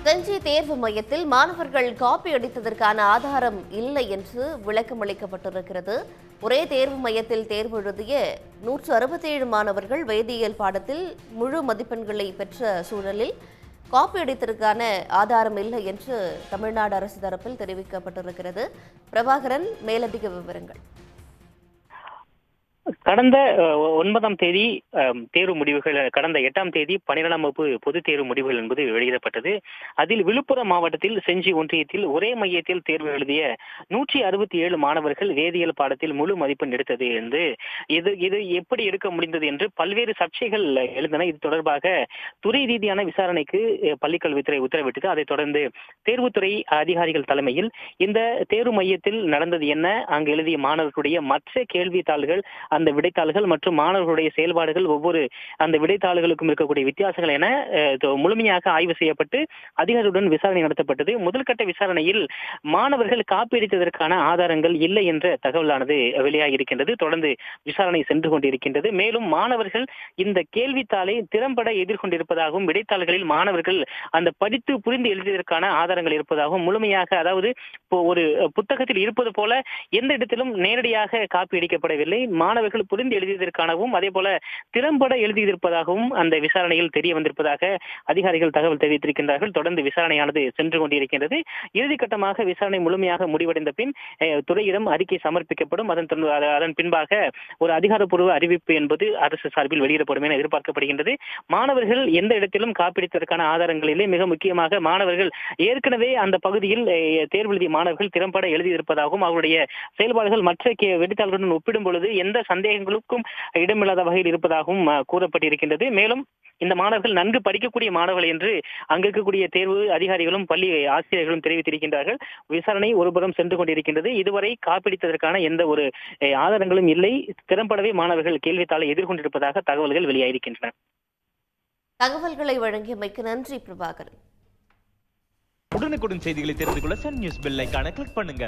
செஞ்சி தேர்வு மையத்தில் மாணவர்கள் காப்பி அடித்ததற்கான ஆதாரம் இல்லை என்று விளக்கம் அளிக்கப்பட்டிருக்கிறது. ஒரே தேர்வு மையத்தில் தேர்வு எழுதிய 167 மாணவர்கள் வேதியியல் பாடத்தில் முழு மதிப்பெண்களை பெற்ற சூழலில் காப்பி அடித்ததற்கான ஆதாரம் இல்லை என்று தமிழ்நாடு அரசு தரப்பில் தெரிவிக்கப்பட்டிருக்கிறது. பிரபாகரன், மேலதிக விவரங்கள். கடந்த 9ஆம் தேதி தேர்வு முடிவுகள், கடந்த 8ஆம் தேதி 12ஆம் வகுப்பு பொதுத் தேர்வு முடிவுகள் என்பது வெளியிடப்பட்டது. அதில் விழுப்புரம் மாவட்டத்தில் செஞ்சி ஒன்றியத்தில் ஒரே மையத்தில் தேர்வு எழுதிய 167 மாணவர்கள் வேதியியல் பாடத்தில் முழு மதிப்பெண் எடுத்தது என்று இது எப்படி எடுக்க முடிந்தது என்று பல்வேறு சர்ச்சைகள் எழுந்தன. இது தொடர்பாக துறை ரீதியான விசாரணைக்கு பள்ளிக்கல்வித்துறை உத்தரவிட்டது. அதைத் தொடர்ந்து தேர்வுத்துறை அதிகாரிகள் தலைமையில் இந்த தேர்வு மையத்தில் நடந்தது என்ன, அங்கு எழுதிய மாணவர்களுடைய மற்ற கேள்வித்தாள்கள், அந்த விடைத்தாள்கள் மற்றும் மாணவர்களுடைய செயல்பாடுகள், ஒவ்வொரு அந்த விடைத்தாள்களுக்கும் இருக்கக்கூடிய வித்தியாசங்கள் என முழுமையாக ஆய்வு செய்யப்பட்டு அதிகாரிகளுடன் விசாரணை நடத்தப்பட்டது. முதல்கட்ட விசாரணையில் மாணவர்கள் காப்பியடித்ததற்கான ஆதாரங்கள் இல்லை என்ற தகவலானது வெளியாகி இருக்கின்றது. தொடர்ந்து விசாரணை சென்று கொண்டிருக்கின்றது. மேலும் மாணவர்கள் இந்த கேள்வித்தாளை திறம்பட எதிர்கொண்டிருப்பதாகவும், விடைத்தாள்களில் மாணவர்கள் அந்த படித்து புரிந்து எழுதியதற்கான ஆதாரங்கள் இருப்பதாகவும், முழுமையாக, அதாவது ஒரு புத்தகத்தில் இருப்பது போல எந்த இடத்திலும் நேரடியாக காப்பி அடிக்கப்படவில்லை, மாணவர்கள் புரிந்து எழுதியதற்கானவும் அதே போல திறம்பட எழுதியிருப்பதாகவும் அந்த விசாரணையில் தெரிய வந்திருப்பதாக அதிகாரிகள் தகவல் தெரிவித்திருக்கின்றார்கள். தொடர்ந்து விசாரணையானது சென்று கொண்டிருக்கின்றது. இறுதிக்கட்டமாக விசாரணை முழுமையாக முடிவடைந்த பின் துறையிடம் அறிக்கை சமர்ப்பிக்கப்படும். அதன் பின்பாக ஒரு அதிகாரப்பூர்வ அறிவிப்பு என்பது அரசு சார்பில் வெளியிடப்படும் என எதிர்பார்க்கப்படுகின்றது. மாணவர்கள் எந்த இடத்திலும் காப்பிடித்ததற்கான ஆதாரங்களிலே மிக முக்கியமாக மாணவர்கள் ஏற்கனவே அந்த பகுதியில் தேர்வு எழுதிய மாணவர்கள் திறம்பட எழுதியிருப்பதாகவும், அவருடைய செயல்பாடுகள் மற்ற விடைத்தாள்களுடன் ஒப்பிடும் பொழுது எந்த சந்தேகங்களுக்கும் இடமில்லாத வகையில் இருப்பதாகவும் கூறப்பட்டிருக்கின்றது. மேலும் இந்த மாணவர்கள் நன்கு படிக்கக்கூடிய மாணவர்கள் என்று அங்கு இருக்கக்கூடிய தேர்வு அதிகாரிகளும் பள்ளி ஆசிரியர்களும் தெரிவித்திருக்கின்றார்கள். விசாரணை ஒருபுறம் சென்று கொண்டிருக்கின்றது. இதுவரை காப்பிடித்ததற்கான எந்த ஒரு ஆதாரங்களும் இல்லை. திறம்படவே மாணவர்கள் கேள்வித்தாளை எதிர்கொண்டிருப்பதாக தகவல்கள் வெளியாகியிருக்கின்றன. தகவல்களை வழங்கியமைக்கு நன்றி பிரபாகரன். உடனுக்குடன் செய்திகளை தெரிந்து கொள்ள சன் நியூஸ் பெல் ஐகானை கிளிக் பண்ணுங்க.